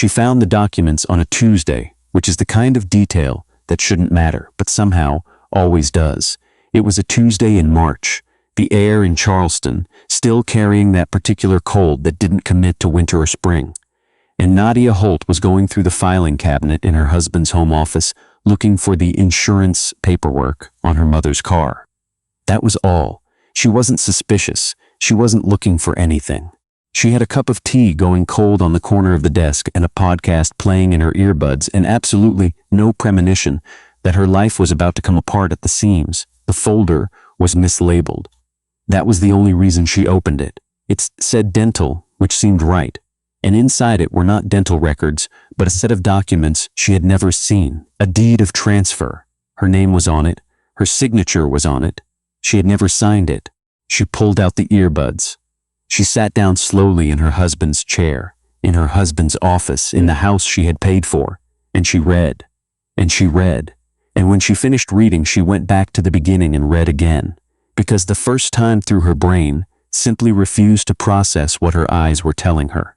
She found the documents on a Tuesday, which is the kind of detail that shouldn't matter, but somehow always does. It was a Tuesday in March, the air in Charleston still carrying that particular cold that didn't commit to winter or spring. And Nadia Holt was going through the filing cabinet in her husband's home office looking for the insurance paperwork on her mother's car. That was all. She wasn't suspicious. She wasn't looking for anything. She had a cup of tea going cold on the corner of the desk and a podcast playing in her earbuds, and absolutely no premonition that her life was about to come apart at the seams. The folder was mislabeled. That was the only reason she opened it. It said dental, which seemed right, and inside it were not dental records, but a set of documents she had never seen, a deed of transfer. Her name was on it. Her signature was on it. She had never signed it. She pulled out the earbuds. She sat down slowly in her husband's chair, in her husband's office, in the house she had paid for, and she read, and she read, and when she finished reading, she went back to the beginning and read again, because the first time through her brain simply refused to process what her eyes were telling her.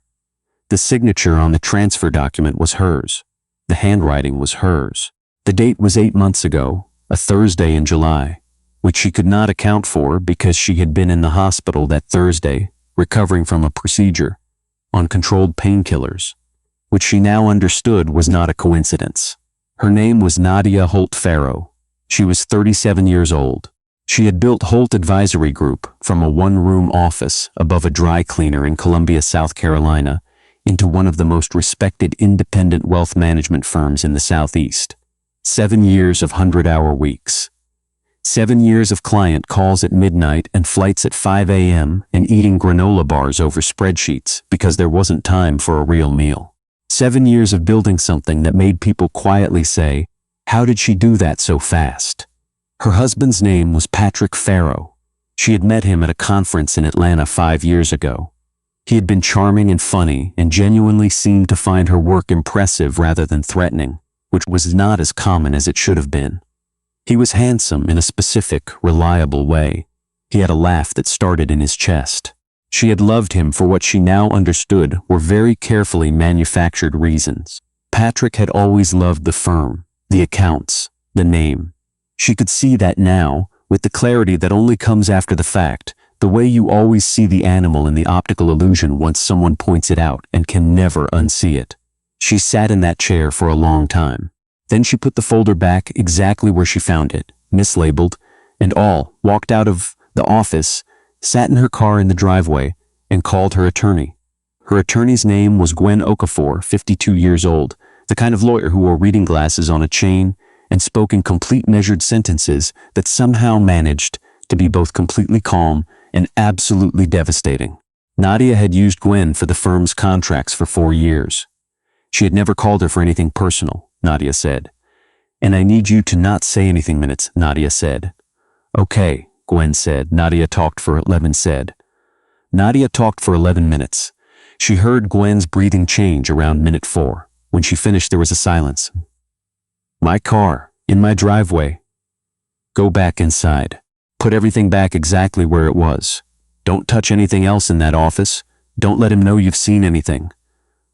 The signature on the transfer document was hers. The handwriting was hers. The date was 8 months ago, a Thursday in July, which she could not account for because she had been in the hospital that Thursday, recovering from a procedure, on controlled painkillers, which she now understood was not a coincidence. Her name was Nadia Holt-Farrow. She was 37 years old. She had built Holt Advisory Group from a one-room office above a dry cleaner in Columbia, South Carolina, into one of the most respected independent wealth management firms in the Southeast. 7 years of 100-hour weeks. 7 years of client calls at midnight and flights at 5 a.m. and eating granola bars over spreadsheets because there wasn't time for a real meal. 7 years of building something that made people quietly say, "How did she do that so fast?" Her husband's name was Patrick Farrow. She had met him at a conference in Atlanta 5 years ago. He had been charming and funny and genuinely seemed to find her work impressive rather than threatening, which was not as common as it should have been. He was handsome in a specific, reliable way. He had a laugh that started in his chest. She had loved him for what she now understood were very carefully manufactured reasons. Patrick had always loved the firm, the accounts, the name. She could see that now, with the clarity that only comes after the fact, the way you always see the animal in the optical illusion once someone points it out and can never unsee it. She sat in that chair for a long time. Then she put the folder back exactly where she found it, mislabeled, and all, walked out of the office, sat in her car in the driveway, and called her attorney. Her attorney's name was Gwen Okafor, 52 years old, the kind of lawyer who wore reading glasses on a chain and spoke in complete measured sentences that somehow managed to be both completely calm and absolutely devastating. Nadia had used Gwen for the firm's contracts for 4 years. She had never called her for anything personal, Nadia said. "And I need you to not say anything minutes," Nadia said. "Okay," Gwen said. Nadia talked for 11 minutes. She heard Gwen's breathing change around minute 4. When she finished, there was a silence. "My car, in my driveway. Go back inside. Put everything back exactly where it was. Don't touch anything else in that office. Don't let him know you've seen anything."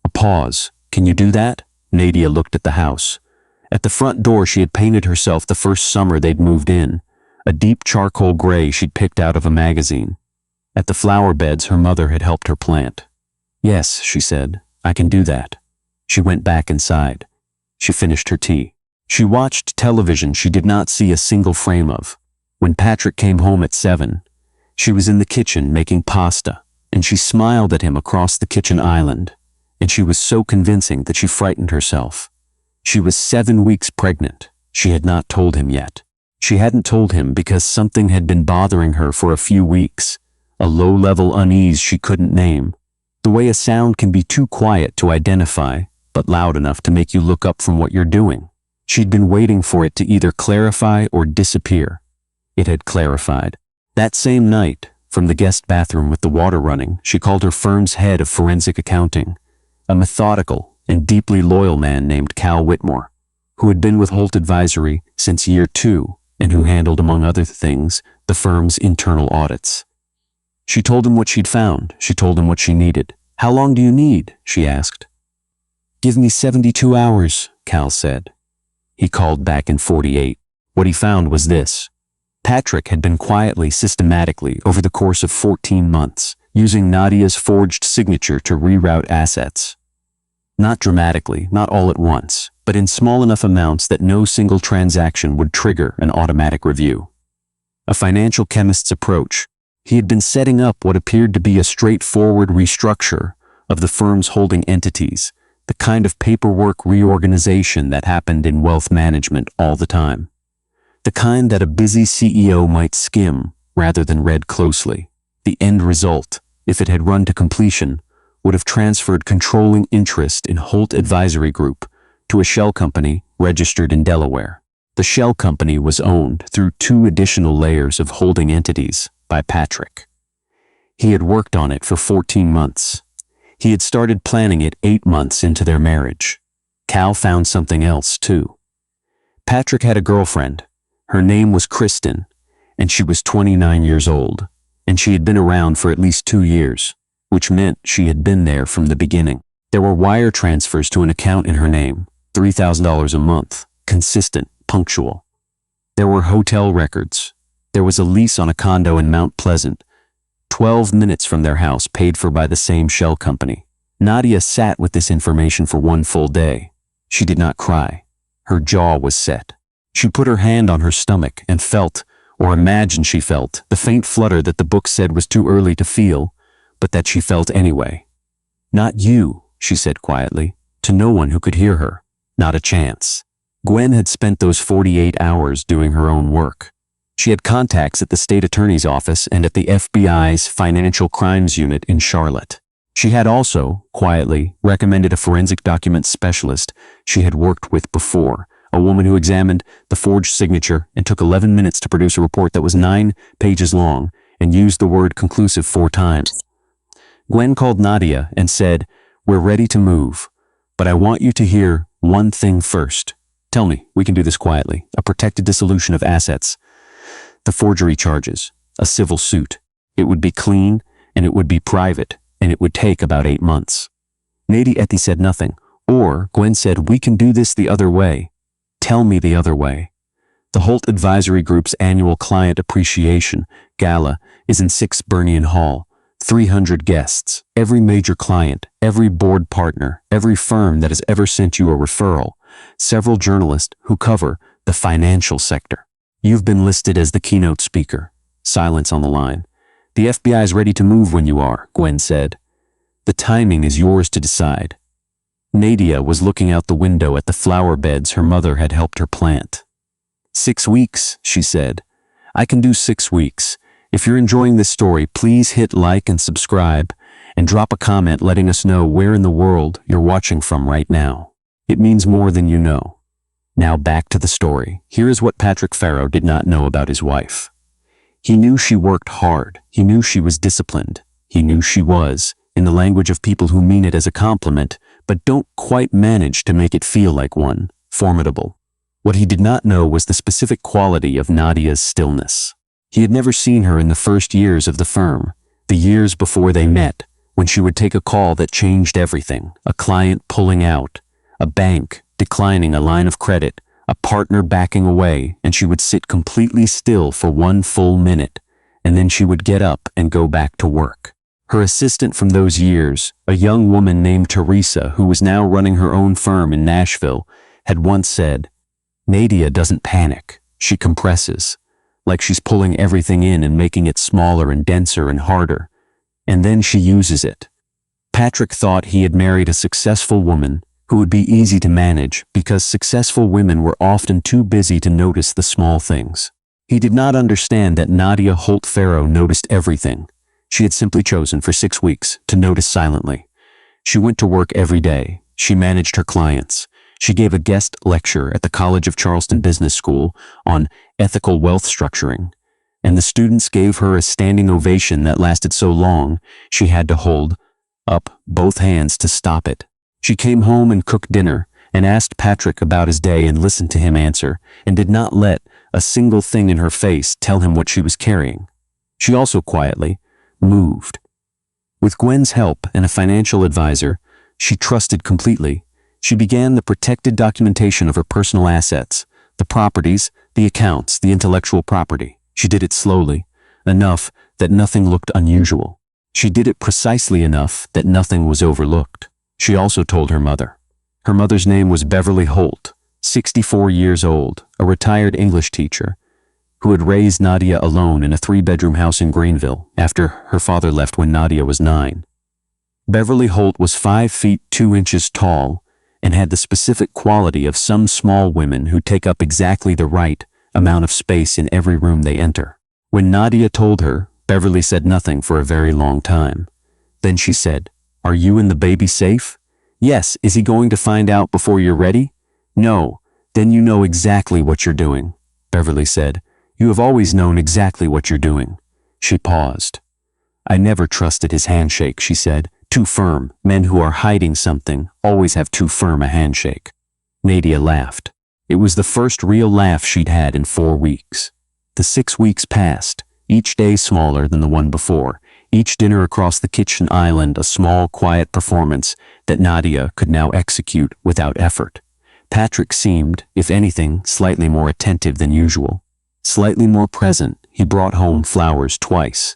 A pause. "Can you do that?" Nadia looked at the house. At the front door she had painted herself the first summer they'd moved in, a deep charcoal gray she'd picked out of a magazine. At the flower beds her mother had helped her plant. "Yes," she said, "I can do that." She went back inside. She finished her tea. She watched television she did not see a single frame of. When Patrick came home at 7, she was in the kitchen making pasta, and she smiled at him across the kitchen island, and she was so convincing that she frightened herself. She was 7 weeks pregnant. She had not told him yet. She hadn't told him because something had been bothering her for a few weeks, a low-level unease she couldn't name, the way a sound can be too quiet to identify, but loud enough to make you look up from what you're doing. She'd been waiting for it to either clarify or disappear. It had clarified. That same night, from the guest bathroom with the water running, she called her firm's head of forensic accounting, a methodical and deeply loyal man named Cal Whitmore, who had been with Holt Advisory since year 2 and who handled, among other things, the firm's internal audits. She told him what she'd found. She told him what she needed. "How long do you need?" she asked. "Give me 72 hours, Cal said. He called back in 48. What he found was this. Patrick had been quietly, systematically, over the course of 14 months, using Nadia's forged signature to reroute assets. Not dramatically, not all at once, but in small enough amounts that no single transaction would trigger an automatic review. A financial chemist's approach, he had been setting up what appeared to be a straightforward restructure of the firm's holding entities, the kind of paperwork reorganization that happened in wealth management all the time. The kind that a busy CEO might skim rather than read closely. The end result, if it had run to completion, would have transferred controlling interest in Holt Advisory Group to a shell company registered in Delaware. The shell company was owned through 2 additional layers of holding entities by Patrick. He had worked on it for 14 months. He had started planning it 8 months into their marriage. Cal found something else, too. Patrick had a girlfriend. Her name was Kristen, and she was 29 years old, and she had been around for at least 2 years, which meant she had been there from the beginning. There were wire transfers to an account in her name, $3,000 a month, consistent, punctual. There were hotel records. There was a lease on a condo in Mount Pleasant, 12 minutes from their house, paid for by the same shell company. Nadia sat with this information for 1 full day. She did not cry. Her jaw was set. She put her hand on her stomach and felt, or imagined she felt, the faint flutter that the book said was too early to feel, but that she felt anyway. "Not you," she said quietly, to no one who could hear her. Not a chance. Gwen had spent those 48 hours doing her own work. She had contacts at the state attorney's office and at the FBI's Financial Crimes Unit in Charlotte. She had also, quietly, recommended a forensic document specialist she had worked with before, a woman who examined the forged signature and took 11 minutes to produce a report that was 9 pages long and used the word conclusive 4 times. Gwen called Nadia and said, "We're ready to move, but I want you to hear one thing first. Tell me, we can do this quietly, a protected dissolution of assets. The forgery charges, a civil suit. It would be clean, and it would be private, and it would take about 8 months." Nadia said nothing, or Gwen said, "We can do this the other way." Tell me the other way. The Holt Advisory Group's annual Client Appreciation Gala is in 6 Burnian Hall. 300 guests, every major client, every board partner, every firm that has ever sent you a referral, several journalists who cover the financial sector. You've been listed as the keynote speaker. Silence on the line. "The FBI is ready to move when you are," Gwen said. "The timing is yours to decide." Nadia was looking out the window at the flower beds her mother had helped her plant. 6 weeks, she said. "I can do 6 weeks. If you're enjoying this story, please hit like and subscribe, and drop a comment letting us know where in the world you're watching from right now. It means more than you know." Now back to the story. Here is what Patrick Farrow did not know about his wife. He knew she worked hard. He knew she was disciplined. He knew she was, in the language of people who mean it as a compliment, but don't quite manage to make it feel like one, formidable. What he did not know was the specific quality of Nadia's stillness. He had never seen her in the first years of the firm, the years before they met, when she would take a call that changed everything, a client pulling out, a bank declining a line of credit, a partner backing away, and she would sit completely still for 1 full minute, and then she would get up and go back to work. Her assistant from those years, a young woman named Teresa, who was now running her own firm in Nashville, had once said, "Nadia doesn't panic, she compresses, like she's pulling everything in and making it smaller and denser and harder, and then she uses it." Patrick thought he had married a successful woman who would be easy to manage because successful women were often too busy to notice the small things. He did not understand that Nadia Holt-Farrow noticed everything. She had simply chosen for 6 weeks to notice silently. She went to work every day. She managed her clients. She gave a guest lecture at the College of Charleston Business School on ethical wealth structuring, and the students gave her a standing ovation that lasted so long she had to hold up both hands to stop it. She came home and cooked dinner and asked Patrick about his day and listened to him answer, and did not let a single thing in her face tell him what she was carrying. She also quietly moved. With Gwen's help and a financial advisor she trusted completely, She began the protected documentation of her personal assets, the properties, the accounts, the intellectual property. She did it slowly, enough that nothing looked unusual. She did it precisely enough that nothing was overlooked. She also told her mother. Her mother's name was Beverly Holt, 64 years old, a retired English teacher, who had raised Nadia alone in a 3-bedroom house in Greenville after her father left when Nadia was 9. Beverly Holt was 5 feet 2 inches tall and had the specific quality of some small women who take up exactly the right amount of space in every room they enter. When Nadia told her, Beverly said nothing for a very long time. Then she said, "Are you and the baby safe?" "Yes." "Is he going to find out before you're ready?" "No." "Then you know exactly what you're doing," Beverly said. "You have always known exactly what you're doing." She paused. "I never trusted his handshake," she said. "Too firm. Men who are hiding something always have too firm a handshake." Nadia laughed. It was the first real laugh she'd had in 4 weeks. The 6 weeks passed, each day smaller than the one before, each dinner across the kitchen island a small, quiet performance that Nadia could now execute without effort. Patrick seemed, if anything, slightly more attentive than usual. Slightly more present. He brought home flowers twice.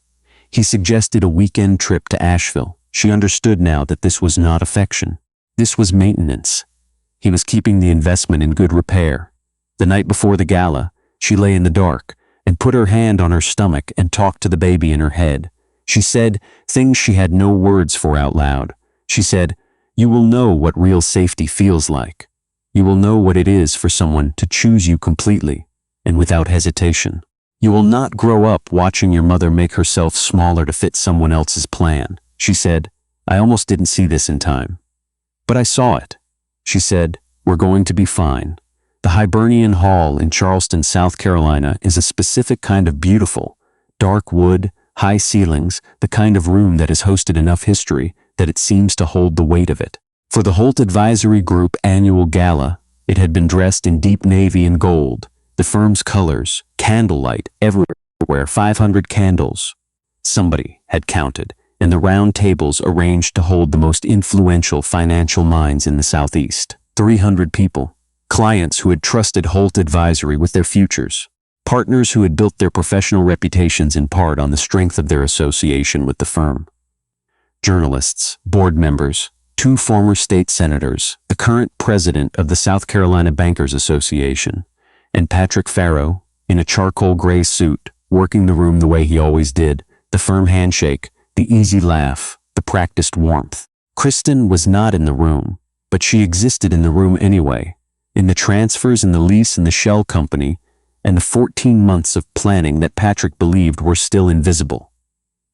He suggested a weekend trip to Asheville. She understood now that this was not affection. This was maintenance. He was keeping the investment in good repair. The night before the gala, she lay in the dark and put her hand on her stomach and talked to the baby in her head. She said things she had no words for out loud. She said, "You will know what real safety feels like. You will know what it is for someone to choose you completely and without hesitation. You will not grow up watching your mother make herself smaller to fit someone else's plan." She said, "I almost didn't see this in time. But I saw it." She said, "We're going to be fine." The Hibernian Hall in Charleston, South Carolina is a specific kind of beautiful, dark wood, high ceilings, the kind of room that has hosted enough history that it seems to hold the weight of it. For the Holt Advisory Group annual gala, it had been dressed in deep navy and gold, the firm's colors, candlelight everywhere, 500 candles. Somebody had counted, and the round tables arranged to hold the most influential financial minds in the Southeast. 300 people. Clients who had trusted Holt Advisory with their futures. Partners who had built their professional reputations in part on the strength of their association with the firm. Journalists, board members, 2 former state senators, the current president of the South Carolina Bankers Association, and Patrick Farrow, in a charcoal gray suit, working the room the way he always did, the firm handshake, the easy laugh, the practiced warmth. Kristen was not in the room, but she existed in the room anyway, in the transfers and the lease and the shell company, and the 14 months of planning that Patrick believed were still invisible.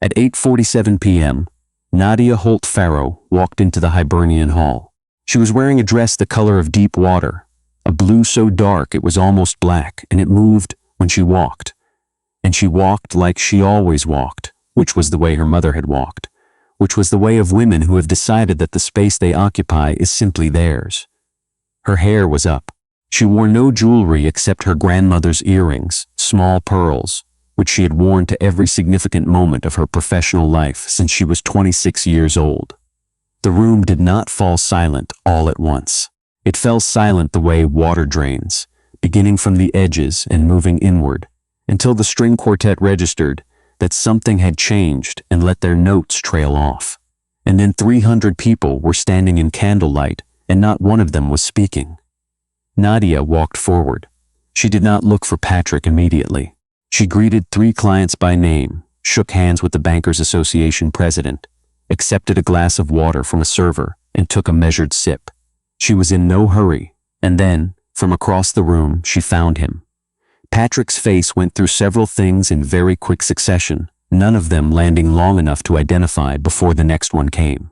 At 8:47 p.m., Nadia Holt-Farrow walked into the Hibernian Hall. She was wearing a dress the color of deep water, a blue so dark it was almost black, and it moved when she walked. And she walked like she always walked, which was the way her mother had walked, which was the way of women who have decided that the space they occupy is simply theirs. Her hair was up. She wore no jewelry except her grandmother's earrings, small pearls, which she had worn to every significant moment of her professional life since she was 26 years old. The room did not fall silent all at once. It fell silent the way water drains, beginning from the edges and moving inward, until the string quartet registered that something had changed and let their notes trail off. And then 300 people were standing in candlelight, and not one of them was speaking. Nadia walked forward. She did not look for Patrick immediately. She greeted 3 clients by name, shook hands with the Bankers Association president, accepted a glass of water from a server, and took a measured sip. She was in no hurry, and then, from across the room, she found him. Patrick's face went through several things in very quick succession, none of them landing long enough to identify before the next one came.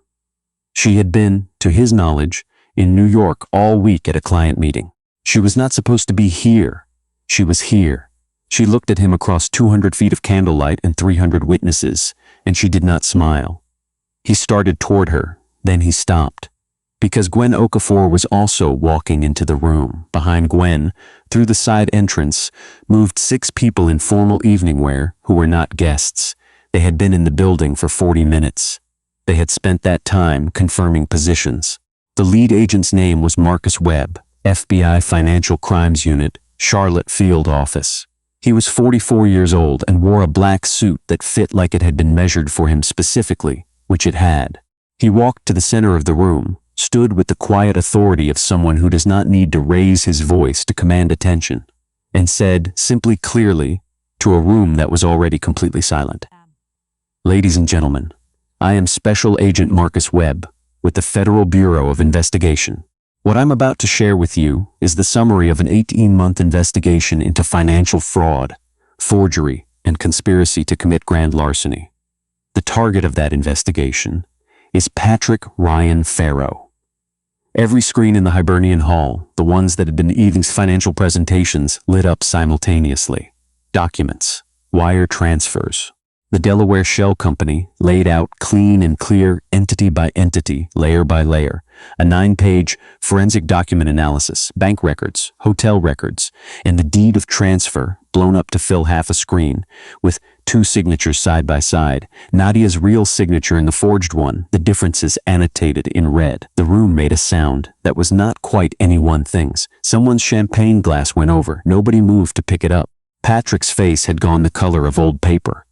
She had been, to his knowledge, in New York all week at a client meeting. She was not supposed to be here. She was here. She looked at him across 200 feet of candlelight and 300 witnesses, and she did not smile. He started toward her, then he stopped. Because Gwen Okafor was also walking into the room. Behind Gwen, through the side entrance, moved 6 people in formal evening wear who were not guests. They had been in the building for 40 minutes. They had spent that time confirming positions. The lead agent's name was Marcus Webb, FBI Financial Crimes Unit, Charlotte Field Office. He was 44 years old and wore a black suit that fit like it had been measured for him specifically, which it had. He walked to the center of the room, stood with the quiet authority of someone who does not need to raise his voice to command attention, and said, simply clearly, to a room that was already completely silent, "Ladies and gentlemen, I am Special Agent Marcus Webb with the Federal Bureau of Investigation. What I'm about to share with you is the summary of an 18-month investigation into financial fraud, forgery, and conspiracy to commit grand larceny. The target of that investigation is Patrick Ryan Farrow." Every screen in the Hibernian Hall, the ones that had been the evening's financial presentations, lit up simultaneously. Documents, wire transfers. The Delaware Shell Company laid out clean and clear, entity by entity, layer by layer. A 9-page forensic document analysis, bank records, hotel records, and the deed of transfer blown up to fill half a screen, with 2 signatures side by side. Nadia's real signature and the forged one, the differences annotated in red. The room made a sound that was not quite any one thing's. Someone's champagne glass went over. Nobody moved to pick it up. Patrick's face had gone the color of old paper.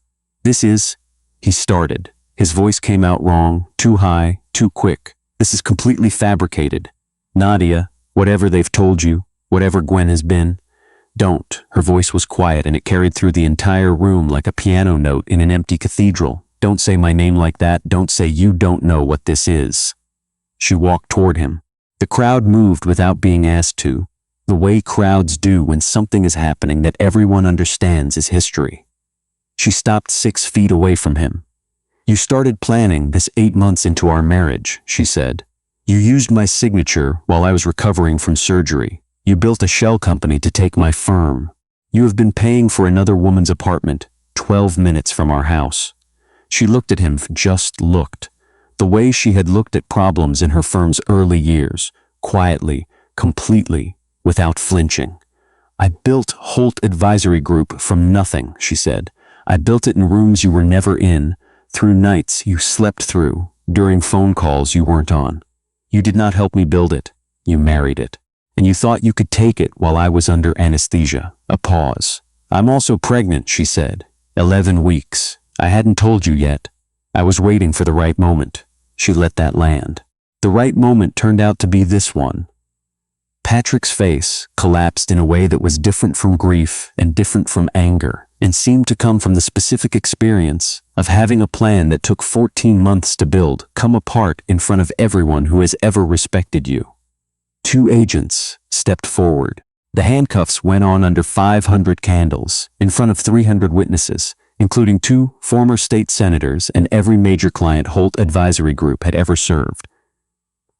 "This is," he started. His voice came out wrong, too high, too quick. "This is completely fabricated. Nadia, whatever they've told you, whatever Gwen has been, don't." Her voice was quiet and it carried through the entire room like a piano note in an empty cathedral. "Don't say my name like that. Don't say you don't know what this is." She walked toward him. The crowd moved without being asked to, the way crowds do when something is happening that everyone understands is history. She stopped 6 feet away from him. "You started planning this 8 months into our marriage," she said. "You used my signature while I was recovering from surgery. You built a shell company to take my firm. You have been paying for another woman's apartment, 12 minutes from our house." She looked at him, just looked. The way she had looked at problems in her firm's early years, quietly, completely, without flinching. "I built Holt Advisory Group from nothing," she said. "I built it in rooms you were never in, through nights you slept through, during phone calls you weren't on. You did not help me build it. You married it. And you thought you could take it while I was under anesthesia." A pause. "I'm also pregnant," she said. 11 weeks. I hadn't told you yet. I was waiting for the right moment." She let that land. The right moment turned out to be this one. Patrick's face collapsed in a way that was different from grief and different from anger, and seemed to come from the specific experience of having a plan that took 14 months to build come apart in front of everyone who has ever respected you. 2 agents stepped forward. The handcuffs went on under 500 candles, in front of 300 witnesses, including 2 former state senators and every major client Holt Advisory Group had ever served.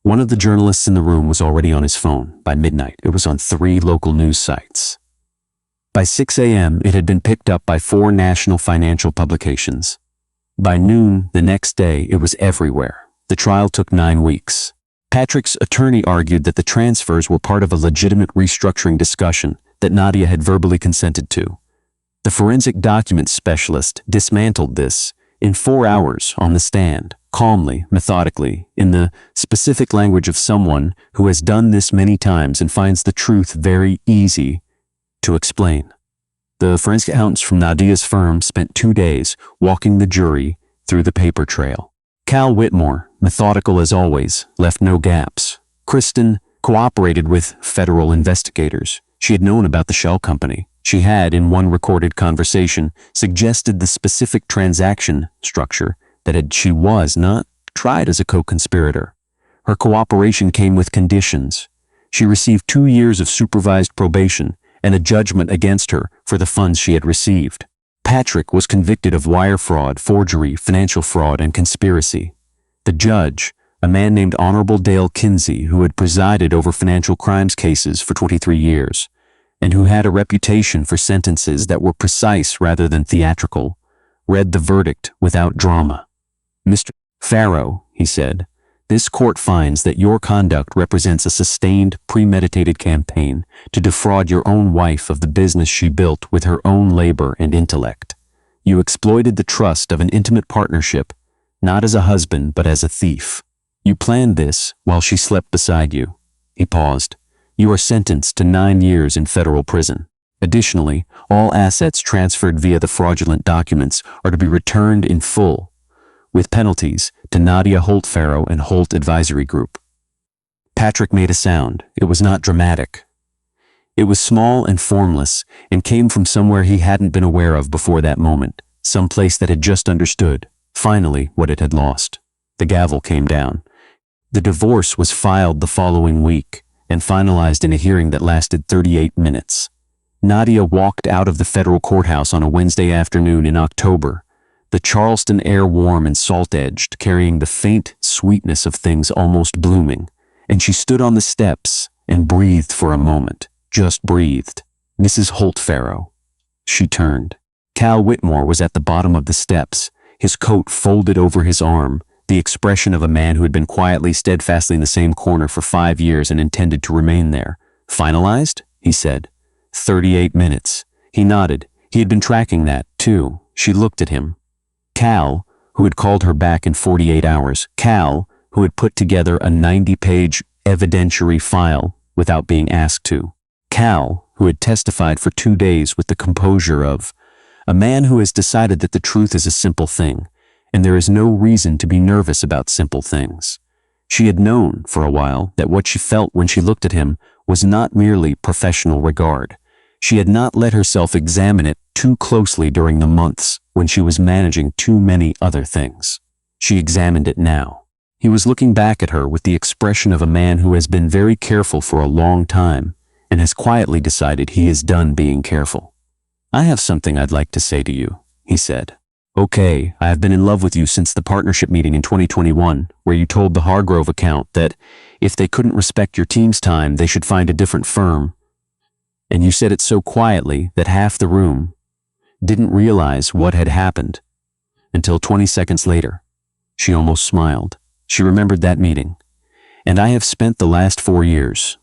One of the journalists in the room was already on his phone. By midnight, it was on 3 local news sites. By 6 a.m., it had been picked up by 4 national financial publications. By noon the next day, it was everywhere. The trial took 9 weeks. Patrick's attorney argued that the transfers were part of a legitimate restructuring discussion that Nadia had verbally consented to. The forensic documents specialist dismantled this in 4 hours on the stand, calmly, methodically, in the specific language of someone who has done this many times and finds the truth very easy to explain. The forensic accountants from Nadia's firm spent 2 days walking the jury through the paper trail. Cal Whitmore, methodical as always, left no gaps. Kristen cooperated with federal investigators. She had known about the shell company. She had, in one recorded conversation, suggested the specific transaction structure that she was not tried as a co-conspirator. Her cooperation came with conditions. She received 2 years of supervised probation and a judgment against her for the funds she had received. Patrick was convicted of wire fraud, forgery, financial fraud, and conspiracy. The judge, a man named Honorable Dale Kinsey, who had presided over financial crimes cases for 23 years, and who had a reputation for sentences that were precise rather than theatrical, read the verdict without drama. "Mr. Farrow," he said, "this court finds that your conduct represents a sustained, premeditated campaign to defraud your own wife of the business she built with her own labor and intellect. You exploited the trust of an intimate partnership, not as a husband but as a thief. You planned this while she slept beside you. He paused. You are sentenced to 9 years in federal prison. Additionally, all assets transferred via the fraudulent documents are to be returned in full, with penalties to Nadia Holt-Farrow and Holt Advisory Group. Patrick made a sound. It was not dramatic. It was small and formless and came from somewhere he hadn't been aware of before that moment, some place that had just understood, finally, what it had lost. The gavel came down. The divorce was filed the following week and finalized in a hearing that lasted 38 minutes. Nadia walked out of the federal courthouse on a Wednesday afternoon in October, the Charleston air warm and salt-edged, carrying the faint sweetness of things almost blooming, and she stood on the steps and breathed for a moment, just breathed. Mrs. Holt-Farrow. She turned. Cal Whitmore was at the bottom of the steps, his coat folded over his arm, the expression of a man who had been quietly, steadfastly in the same corner for 5 years and intended to remain there. Finalized? He said. 38 minutes. He nodded. He had been tracking that, too. She looked at him. Cal, who had called her back in 48 hours. Cal, who had put together a 90-page evidentiary file without being asked to. Cal, who had testified for 2 days with the composure of a man who has decided that the truth is a simple thing, and there is no reason to be nervous about simple things. She had known, for a while, that what she felt when she looked at him was not merely professional regard. She had not let herself examine it too closely during the months when she was managing too many other things. She examined it now. He was looking back at her with the expression of a man who has been very careful for a long time and has quietly decided he is done being careful. I have something I'd like to say to you, he said. Okay, I have been in love with you since the partnership meeting in 2021, where you told the Hargrove account that if they couldn't respect your team's time, they should find a different firm. And you said it so quietly that half the room didn't realize what had happened until 20 seconds later. She almost smiled. She remembered that meeting. And I have spent the last 4 years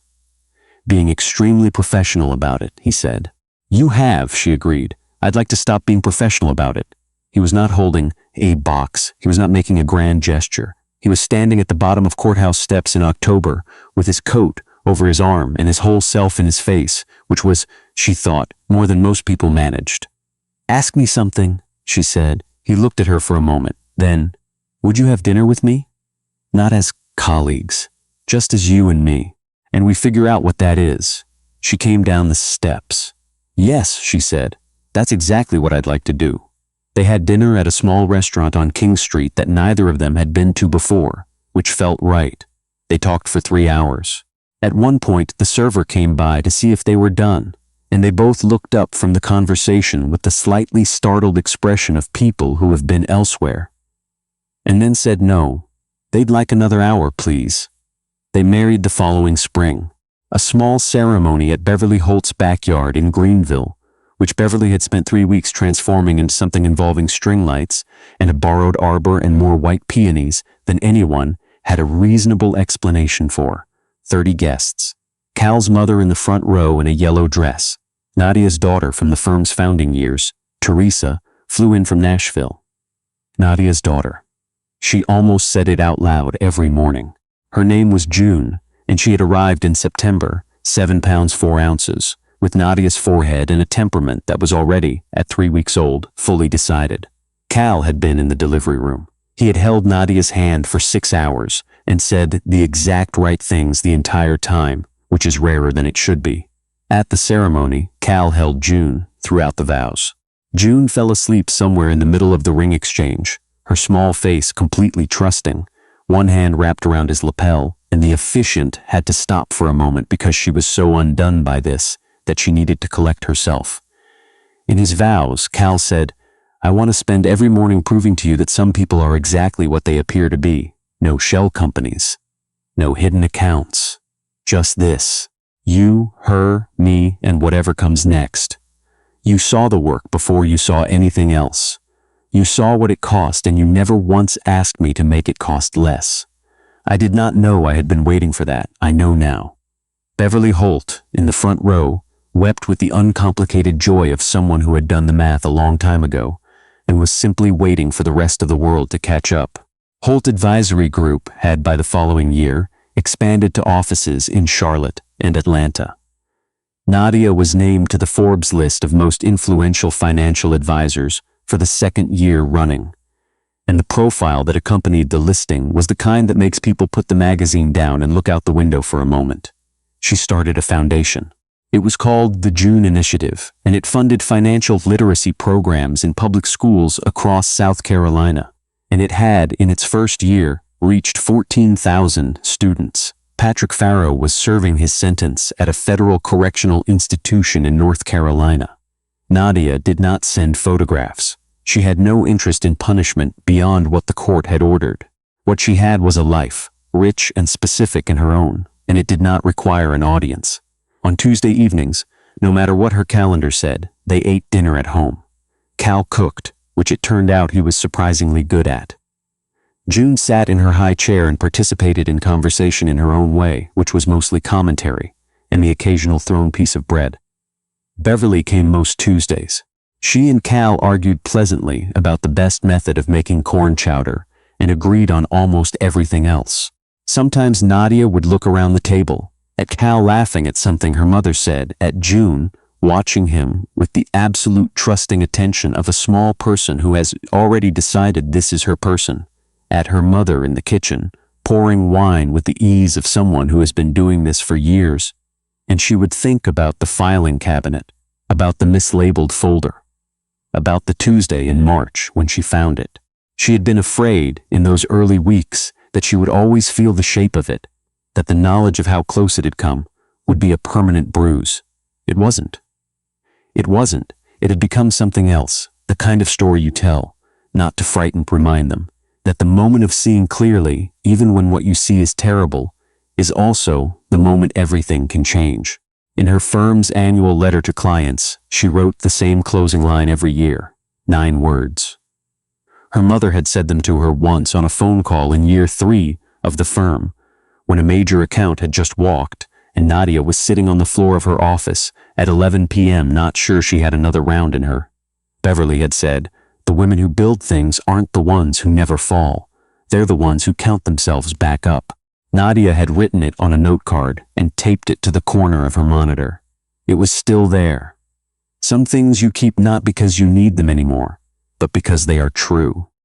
being extremely professional about it, he said. You have, she agreed. I'd like to stop being professional about it. He was not holding a box. He was not making a grand gesture. He was standing at the bottom of courthouse steps in October with his coat over his arm and his whole self in his face, which was, she thought, more than most people managed. Ask me something, she said. He looked at her for a moment. Then, would you have dinner with me? Not as colleagues, just as you and me. And we figure out what that is. She came down the steps. Yes, she said. That's exactly what I'd like to do. They had dinner at a small restaurant on King Street that neither of them had been to before, which felt right. They talked for 3 hours. At one point, the server came by to see if they were done, and they both looked up from the conversation with the slightly startled expression of people who have been elsewhere, and then said no. They'd like another hour, please. They married the following spring. A small ceremony at Beverly Holt's backyard in Greenville, which Beverly had spent 3 weeks transforming into something involving string lights and a borrowed arbor and more white peonies than anyone had a reasonable explanation for. 30 guests. Cal's mother in the front row in a yellow dress. Nadia's daughter from the firm's founding years, Teresa, flew in from Nashville. Nadia's daughter. She almost said it out loud every morning. Her name was June, and she had arrived in September, 7 pounds 4 ounces, with Nadia's forehead and a temperament that was already, at 3 weeks old, fully decided. Cal had been in the delivery room. He had held Nadia's hand for 6 hours and said the exact right things the entire time, which is rarer than it should be. At the ceremony, Cal held June throughout the vows. June fell asleep somewhere in the middle of the ring exchange, her small face completely trusting, one hand wrapped around his lapel, and the officiant had to stop for a moment because she was so undone by this that she needed to collect herself. In his vows, Cal said, I want to spend every morning proving to you that some people are exactly what they appear to be. No shell companies. No hidden accounts. Just this. You, her, me, and whatever comes next. You saw the work before you saw anything else. You saw what it cost, and you never once asked me to make it cost less. I did not know I had been waiting for that. I know now. Beverly Holt, in the front row, wept with the uncomplicated joy of someone who had done the math a long time ago and was simply waiting for the rest of the world to catch up. Holt Advisory Group had, by the following year, expanded to offices in Charlotte and Atlanta. Nadia was named to the Forbes list of most influential financial advisors for the second year running. And the profile that accompanied the listing was the kind that makes people put the magazine down and look out the window for a moment. She started a foundation. It was called the June Initiative, and it funded financial literacy programs in public schools across South Carolina. And it had, in its first year, reached 14,000 students. Patrick Farrow was serving his sentence at a federal correctional institution in North Carolina. Nadia did not send photographs. She had no interest in punishment beyond what the court had ordered. What she had was a life, rich and specific in her own, and it did not require an audience. On Tuesday evenings, no matter what her calendar said, they ate dinner at home. Cal cooked, which it turned out he was surprisingly good at. June sat in her high chair and participated in conversation in her own way, which was mostly commentary, and the occasional thrown piece of bread. Beverly came most Tuesdays. She and Cal argued pleasantly about the best method of making corn chowder and agreed on almost everything else. Sometimes Nadia would look around the table, at Cal laughing at something her mother said, at June watching him with the absolute trusting attention of a small person who has already decided this is her person, at her mother in the kitchen, pouring wine with the ease of someone who has been doing this for years. And she would think about the filing cabinet, about the mislabeled folder, about the Tuesday in March when she found it. She had been afraid in those early weeks that she would always feel the shape of it, that the knowledge of how close it had come would be a permanent bruise. It wasn't. It wasn't. It had become something else, the kind of story you tell, not to frighten, remind them that the moment of seeing clearly, even when what you see is terrible, is also the moment everything can change. In her firm's annual letter to clients, she wrote the same closing line every year, 9 words. Her mother had said them to her once on a phone call in year 3 of the firm, when a major account had just walked, and Nadia was sitting on the floor of her office at 11 p.m. not sure she had another round in her. Beverly had said, "The women who build things aren't the ones who never fall. They're the ones who count themselves back up." Nadia had written it on a note card and taped it to the corner of her monitor. It was still there. Some things you keep not because you need them anymore, but because they are true.